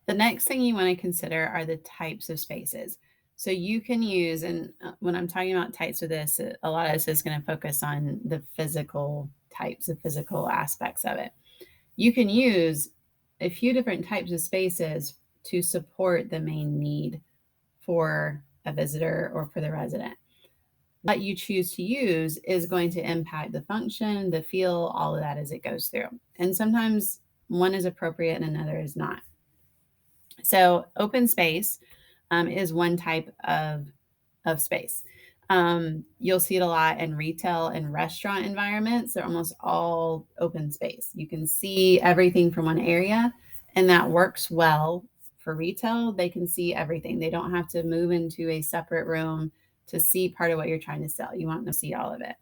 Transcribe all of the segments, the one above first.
The next thing you want to consider are the types of spaces. So you can use, and when I'm talking about types of this, a lot of this is going to focus on the physical types, the physical aspects of it. You can use a few different types of spaces to support the main need for a visitor or for the resident. What you choose to use is going to impact the function, the feel, all of that as it goes through. And sometimes one is appropriate and another is not. So open space is one type of space. You'll see it a lot in retail and restaurant environments. They're almost all open space. You can see everything from one area, and that works well for retail. They can see everything. They don't have to move into a separate room to see part of what you're trying to sell. You want them to see all of it.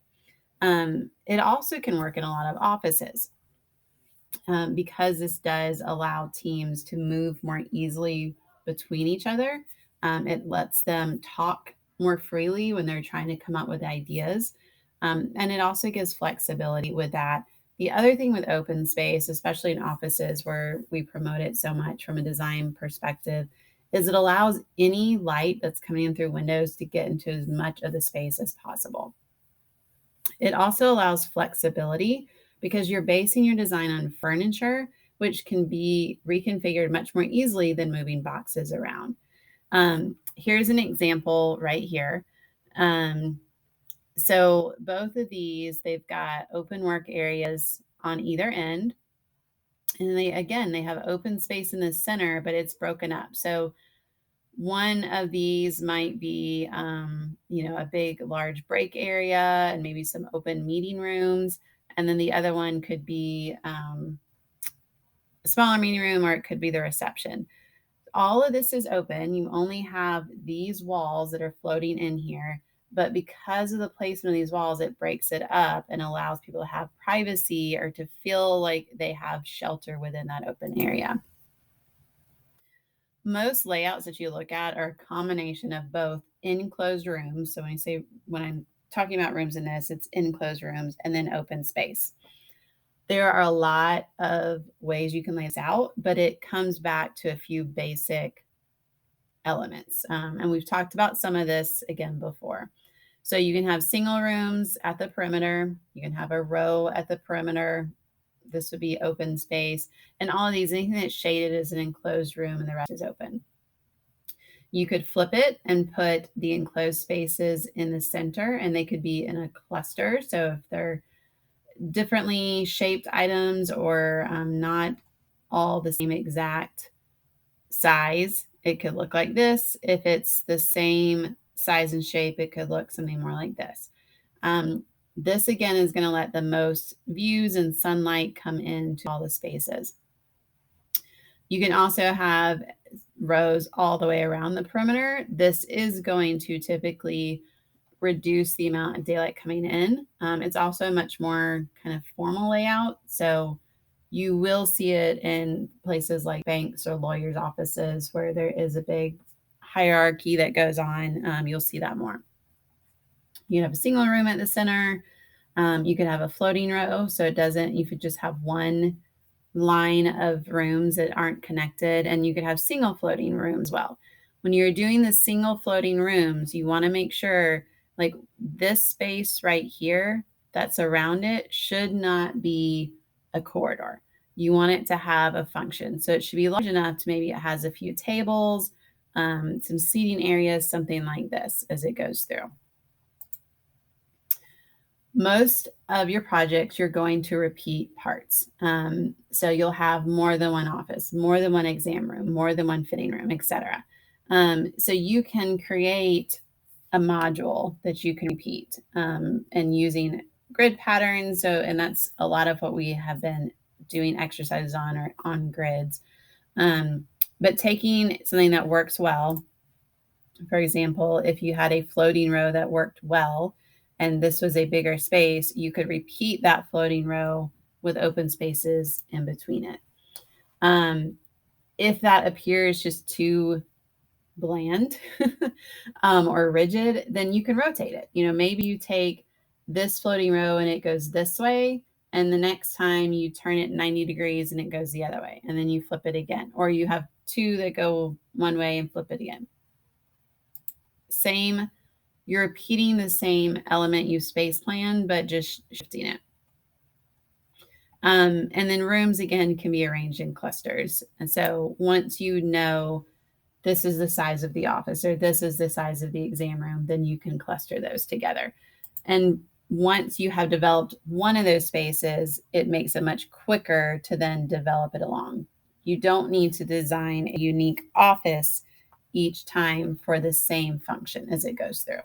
It also can work in a lot of offices because this does allow teams to move more easily between each other. It lets them talk more freely when they're trying to come up with ideas. And it also gives flexibility with that. The other thing with open space, especially in offices where we promote it so much from a design perspective, is it allows any light that's coming in through windows to get into as much of the space as possible. It also allows flexibility because you're basing your design on furniture, which can be reconfigured much more easily than moving boxes around. Here's an example right here. So both of these, they've got open work areas on either end. And they have open space in the center, but it's broken up. So one of these might be, a big, large break area and maybe some open meeting rooms. And then the other one could be a smaller meeting room, or it could be the reception. All of this is open. You only have these walls that are floating in here. But because of the placement of these walls, it breaks it up and allows people to have privacy or to feel like they have shelter within that open area. Most layouts that you look at are a combination of both enclosed rooms. So when I'm talking about rooms in this, it's enclosed rooms and then open space. There are a lot of ways you can lay this out, but it comes back to a few basic elements. And we've talked about some of this again before. So you can have single rooms at the perimeter. You can have a row at the perimeter. This would be open space. And all of these, anything that's shaded is an enclosed room and the rest is open. You could flip it and put the enclosed spaces in the center, and they could be in a cluster. So if they're differently shaped items or not all the same exact size, it could look like this. If it's the same size and shape, it could look something more like this. This again is going to let the most views and sunlight come into all the spaces. You can also have rows all the way around the perimeter. This is going to typically reduce the amount of daylight coming in. It's also a much more kind of formal layout. So you will see it in places like banks or lawyers' offices where there is a big hierarchy that goes on. You'll see that more. You have a single room at the center. You could have a floating row, so you could just have one line of rooms that aren't connected, and you could have single floating rooms as well. When you're doing the single floating rooms, you want to make sure like this space right here that's around it should not be a corridor. You want it to have a function. So it should be large enough to maybe it has a few tables, some seating areas, something like this as it goes through. Most of your projects, you're going to repeat parts. So you'll have more than one office, more than one exam room, more than one fitting room, etc. So you can create a module that you can repeat and using grid patterns. And that's a lot of what we have been doing exercises on or on grids. But taking something that works well, for example, if you had a floating row that worked well, and this was a bigger space, you could repeat that floating row with open spaces in between it. If that appears just too bland or rigid, then you can rotate it. Maybe you take this floating row and it goes this way, and the next time you turn it 90 degrees and it goes the other way, and then you flip it again, or you have two that go one way and flip it again. Same, you're repeating the same element you space plan, but just shifting it. And then rooms, again, can be arranged in clusters. And so once you know this is the size of the office or this is the size of the exam room, then you can cluster those together. And once you have developed one of those spaces, it makes it much quicker to then develop it along. You don't need to design a unique office each time for the same function as it goes through.